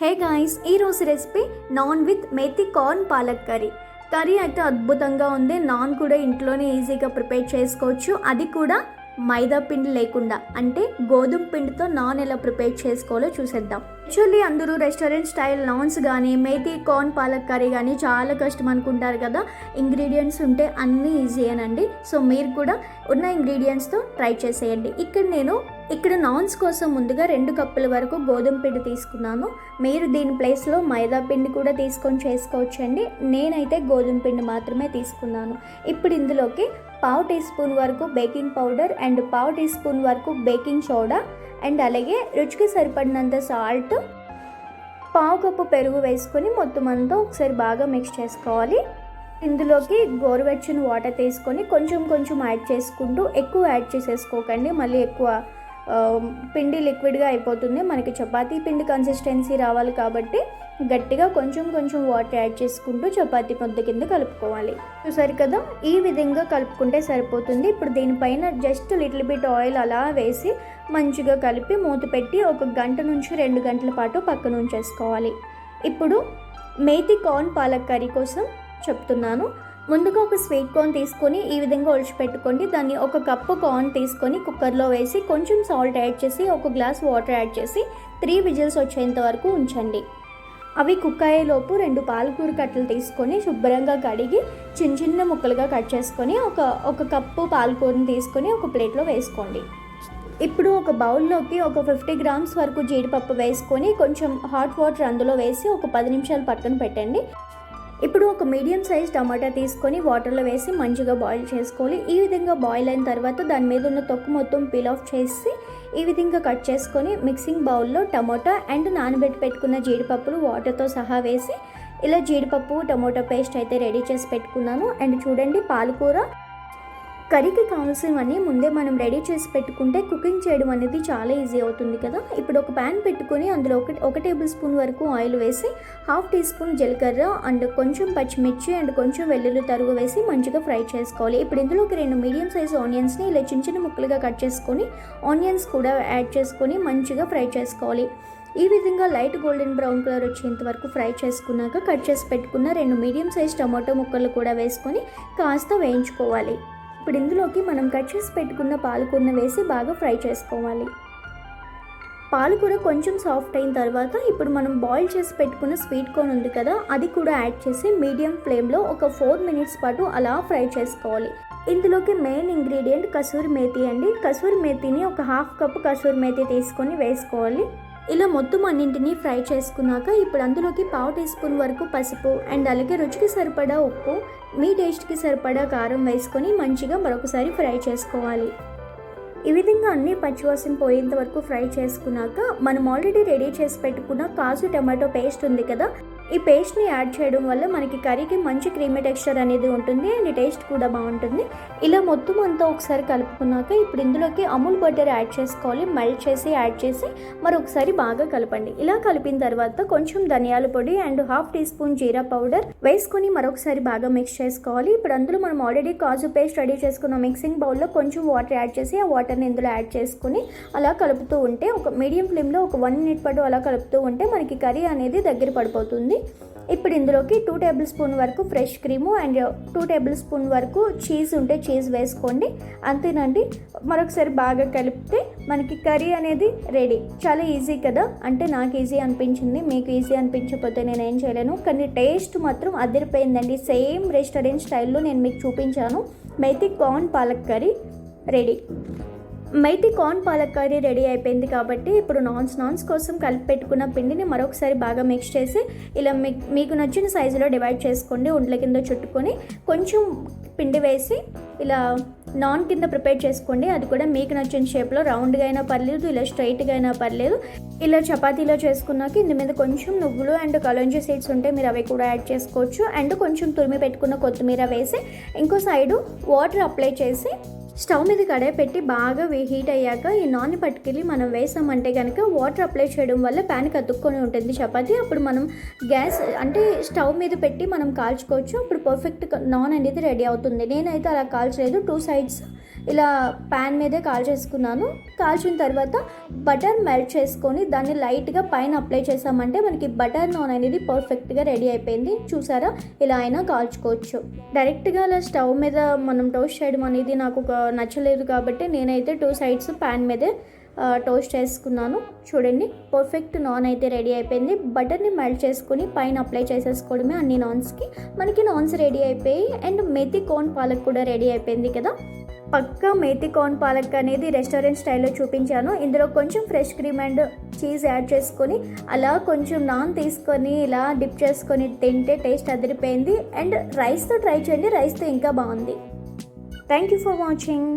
Hey guys, ఈరోజు recipe non with methi corn palak curry అయితే అద్భుతంగా ఉంది. నాన్ కూడా ఇంట్లోనే ఈజీగా ప్రిపేర్ చేసుకోవచ్చు, అది కూడా మైదా పిండి లేకుండా. అంటే గోధుమ పిండితో నాన్ ఎలా ప్రిపేర్ చేసుకోవాలో చూసేద్దాం. యాక్చువల్లీ అందరూ రెస్టారెంట్ స్టైల్ నాన్స్ కానీ మేతి కార్న్ పాలక్ కర్రీ కానీ చాలా కష్టం అనుకుంటారు కదా. ఇంగ్రీడియంట్స్ ఉంటే అన్నీ ఈజీయేనండి. సో మీరు కూడా ఉన్న ఇంగ్రీడియంట్స్తో ట్రై చేసేయండి. ఇక్కడ నాన్స్ కోసం ముందుగా 2 కప్పుల వరకు గోధుమ పిండి తీసుకున్నాను. మీరు దీని ప్లేస్లో మైదా పిండి కూడా తీసుకొని చేసుకోవచ్చండి. నేనైతే గోధుమ పిండి మాత్రమే తీసుకున్నాను. ఇప్పుడు ఇందులోకి 1/2 టీ స్పూన్ వరకు baking powder and 1/2 tea spoon వరకు బేకింగ్ సోడా అండ్ అలాగే రుచికి సరిపడినంత సాల్ట్, 1/2 కప్పు పెరుగు వేసుకొని మొత్తం అంతా ఒకసారి బాగా మిక్స్ చేసుకోవాలి. ఇందులోకి గోరువెచ్చని వాటర్ తీసుకొని కొంచెం యాడ్ చేసుకుంటూ, ఎక్కువ యాడ్ చేసేసుకోకండి, మళ్ళీ ఎక్కువ పిండి లిక్విడ్గా అయిపోతుంది. మనకి చపాతీ పిండి కన్సిస్టెన్సీ రావాలి కాబట్టి గట్టిగా కొంచెం వాటర్ యాడ్ చేసుకుంటూ చపాతీ ముద్ద కింద కలుపుకోవాలి. చూసారు కదా, ఈ విధంగా కలుపుకుంటే సరిపోతుంది. ఇప్పుడు దీనిపైన జస్ట్ లిటిల్ బిట్ ఆయిల్ అలా వేసి మంచిగా కలిపి మూత పెట్టి 1 గంట నుంచి 2 గంటల పాటు పక్కన ఉంచేసుకోవాలి. ఇప్పుడు మేతి కార్న్ పాలక్ కర్రీ కోసం చెప్తున్నాను. ముందుగా ఒక స్వీట్ కార్న్ తీసుకొని ఈ విధంగా ఒలిచిపెట్టుకోండి. దాన్ని 1 కప్పు కార్న్ తీసుకొని కుక్కర్లో వేసి కొంచెం సాల్ట్ యాడ్ చేసి 1 గ్లాస్ వాటర్ యాడ్ చేసి 3 విజిల్స్ వచ్చేంత వరకు ఉంచండి. అవి కుక్ అయ్యేలోపు 2 పాలకూర కట్టలు తీసుకొని శుభ్రంగా కడిగి చిన్న ముక్కలుగా కట్ చేసుకొని ఒక కప్పు పాలకూరని తీసుకొని ఒక ప్లేట్లో వేసుకోండి. ఇప్పుడు ఒక బౌల్లోకి ఒక 50 గ్రామ్స్ వరకు జీడిపప్పు వేసుకొని కొంచెం హాట్ వాటర్ అందులో వేసి ఒక 10 నిమిషాలు పక్కన పెట్టండి. ఇప్పుడు ఒక మీడియం సైజ్ టమాటా తీసుకొని వాటర్లో వేసి మంచిగా బాయిల్ చేసుకోవాలి. ఈ విధంగా బాయిల్ అయిన తర్వాత దాని మీద ఉన్న తొక్కు మొత్తం పీల్ ఆఫ్ చేసి ఈ విధంగా కట్ చేసుకొని మిక్సింగ్ బౌల్లో టమాటా అండ్ నానబెట్టి పెట్టుకున్న జీడిపప్పులు వాటర్తో సహా వేసి ఇలా జీడిపప్పు టమాటా పేస్ట్ అయితే రెడీ చేసి పెట్టుకున్నాను. అండ్ చూడండి, పాలకూర కర్రీకి కావాల్సినవన్నీ ముందే మనం రెడీ చేసి పెట్టుకుంటే కుకింగ్ చేయడం అనేది చాలా ఈజీ అవుతుంది కదా. ఇప్పుడు ఒక ప్యాన్ పెట్టుకొని అందులో ఒక టేబుల్ స్పూన్ వరకు ఆయిల్ వేసి 1/2 టీ స్పూన్ జీలకర్ర అండ్ కొంచెం పచ్చిమిర్చి అండ్ కొంచెం వెల్లుల్లి తరుగు వేసి మంచిగా ఫ్రై చేసుకోవాలి. ఇప్పుడు ఇందులోకి 2 మీడియం సైజ్ ఆనియన్స్ని ఇలా చిన్న ముక్కలుగా కట్ చేసుకొని ఆనియన్స్ కూడా యాడ్ చేసుకొని మంచిగా ఫ్రై చేసుకోవాలి. ఈ విధంగా లైట్ గోల్డెన్ బ్రౌన్ కలర్ వచ్చేంత వరకు ఫ్రై చేసుకున్నాక కట్ చేసి పెట్టుకున్న 2 మీడియం సైజ్ టమాటో ముక్కలు కూడా వేసుకొని కాస్త వేయించుకోవాలి. ఇప్పుడు ఇందులోకి మనం కట్ చేసి పెట్టుకున్న పాలకూరను వేసి బాగా ఫ్రై చేసుకోవాలి. పాలకూర కొంచెం సాఫ్ట్ అయిన తర్వాత ఇప్పుడు మనం బాయిల్ చేసి పెట్టుకున్న స్వీట్ కార్న్ ఉంది కదా, అది కూడా యాడ్ చేసి మీడియం ఫ్లేమ్లో ఒక 4 మినిట్స్ పాటు అలా ఫ్రై చేసుకోవాలి. ఇందులోకి మెయిన్ ఇంగ్రీడియంట్ కసూరి మేతి అండి. కసూరి మేతిని ఒక 1/2 కప్పు కసూరి మేతి తీసుకొని వేసుకోవాలి. ఇలా మొత్తం అన్నింటినీ ఫ్రై చేసుకున్నాక ఇప్పుడు అందులోకి 1/2 టీ స్పూన్ వరకు పసుపు అండ్ అలాగే రుచికి సరిపడా ఉప్పు, మీ టేస్ట్కి సరిపడా కారం వేసుకొని మంచిగా మరొకసారి ఫ్రై చేసుకోవాలి. ఈ విధంగా అన్ని పచ్చివాసన పోయేంత వరకు ఫ్రై చేసుకున్నాక మనం ఆల్రెడీ రెడీ చేసి పెట్టుకున్న కాజు టమాటో పేస్ట్ ఉంది కదా, ఈ పేస్ట్ని యాడ్ చేయడం వల్ల మనకి కర్రీకి మంచి క్రీమీ టెక్స్చర్ అనేది ఉంటుంది అండ్ టేస్ట్ కూడా బాగుంటుంది. ఇలా మొత్తం అంతా ఒకసారి కలుపుకున్నాక ఇప్పుడు ఇందులోకి అమూల్ బటర్ యాడ్ చేసుకోవాలి. మెల్ట్ చేసి యాడ్ చేసి మరొకసారి బాగా కలపండి. ఇలా కలిపిన తర్వాత కొంచెం ధనియాల పొడి and 1/2 tea spoon jeera powder వేసుకొని మరొకసారి బాగా మిక్స్ చేసుకోవాలి. ఇప్పుడు అందులో మనం ఆల్రెడీ కాజు పేస్ట్ రెడీ చేసుకున్న మిక్సింగ్ బౌల్లో కొంచెం వాటర్ యాడ్ చేసి ఆ వాటర్ని ఇందులో యాడ్ చేసుకుని అలా కలుపుతూ ఉంటే ఒక మీడియం ఫ్లేమ్లో ఒక 1 మినిట్ పాటు అలా కలుపుతూ ఉంటే మనకి కర్రీ అనేది దగ్గర పడిపోతుంది. ఇప్పుడు ఇందులోకి 2 టేబుల్ స్పూన్ వరకు fresh cream and 2 table spoon వరకు చీజ్ ఉంటే చీజ్ వేసుకోండి. అంతేనండి, మరొకసారి బాగా కలిపితే మనకి కర్రీ అనేది రెడీ. చాలా ఈజీ కదా, అంటే నాకు ఈజీ అనిపించింది, మీకు ఈజీ అనిపించకపోతే నేను ఏం చేయలేను. కానీ టేస్ట్ మాత్రం అదిరిపోయిందండి. సేమ్ రెస్టారెంట్ స్టైల్లో నేను మీకు చూపించాను. Methi corn palak curry ready. Methi corn palak curry ready అయిపోయింది కాబట్టి ఇప్పుడు నాన్స్ కోసం కలిపి పెట్టుకున్న పిండిని మరొకసారి బాగా మిక్స్ చేసి ఇలా మీకు నచ్చిన సైజులో డివైడ్ చేసుకోండి. ఉండ్ల కింద చుట్టుకొని కొంచెం పిండి వేసి ఇలా నాన్ కింద ప్రిపేర్ చేసుకోండి. అది కూడా మీకు నచ్చిన షేప్లో రౌండ్గా అయినా పర్లేదు, ఇలా స్ట్రైట్గా అయినా పర్లేదు. ఇలా చపాతీలో చేసుకున్నాక ఇందు మీద కొంచెం నువ్వులు అండ్ కలోంజీ సీడ్స్ ఉంటే మీరు అవి కూడా యాడ్ చేసుకోవచ్చు. అండ్ కొంచెం తురిమి పెట్టుకున్న కొత్తిమీర వేసి ఇంకో సైడు వాటర్ అప్లై చేసి స్టవ్ మీద కడాయి పెట్టి బాగా హీట్ అయ్యాక ఈ నాన్ని పట్టుకెళ్ళి మనం వేసామంటే కనుక వాటర్ అప్లై చేయడం వల్ల ప్యాన్కి అతుక్కొని ఉంటుంది చపాతి. అప్పుడు మనం గ్యాస్ అంటే స్టవ్ మీద పెట్టి మనం కాల్చుకోవచ్చు. అప్పుడు పర్ఫెక్ట్ నాన్ అనేది రెడీ అవుతుంది. నేనైతే అలా కాల్చలేదు, 2 సైడ్స్ ఇలా ప్యాన్ మీదే కాల్చేసుకున్నాను. కాల్చిన తర్వాత బటర్ మెల్ట్ చేసుకొని దాన్ని లైట్గా పైన అప్లై చేసామంటే మనకి బటర్ నాన్ అనేది పర్ఫెక్ట్గా రెడీ అయిపోయింది. చూసారా, ఇలా అయినా కాల్చుకోవచ్చు. డైరెక్ట్గా అలా స్టవ్ మీద మనం టోస్ట్ చేయడం అనేది నాకు నచ్చలేదు కాబట్టి నేనైతే 2 సైడ్స్ ప్యాన్ మీదే టోస్ట్ చేసుకున్నాను. చూడండి, పర్ఫెక్ట్ నాన్ అయితే రెడీ అయిపోయింది. బటర్ని మెల్ట్ చేసుకుని పైన అప్లై చేసేసుకోవడమే అన్ని నాన్స్కి. మనకి నాన్స్ రెడీ అయిపోయి అండ్ మేతి కార్న్ పాలక్ కూడా రెడీ అయిపోయింది కదా. పక్కా మేతి కార్న్ పాలక్ అనేది రెస్టారెంట్ స్టైల్లో చూపించాను. ఇందులో కొంచెం fresh cream and cheese add చేసుకొని అలా కొంచెం నాన్ తీసుకొని ఇలా డిప్ చేసుకొని తింటే టేస్ట్ అదిరిపోయింది. అండ్ రైస్తో ట్రై చేయండి, రైస్తో ఇంకా బాగుంది. Thank you for watching.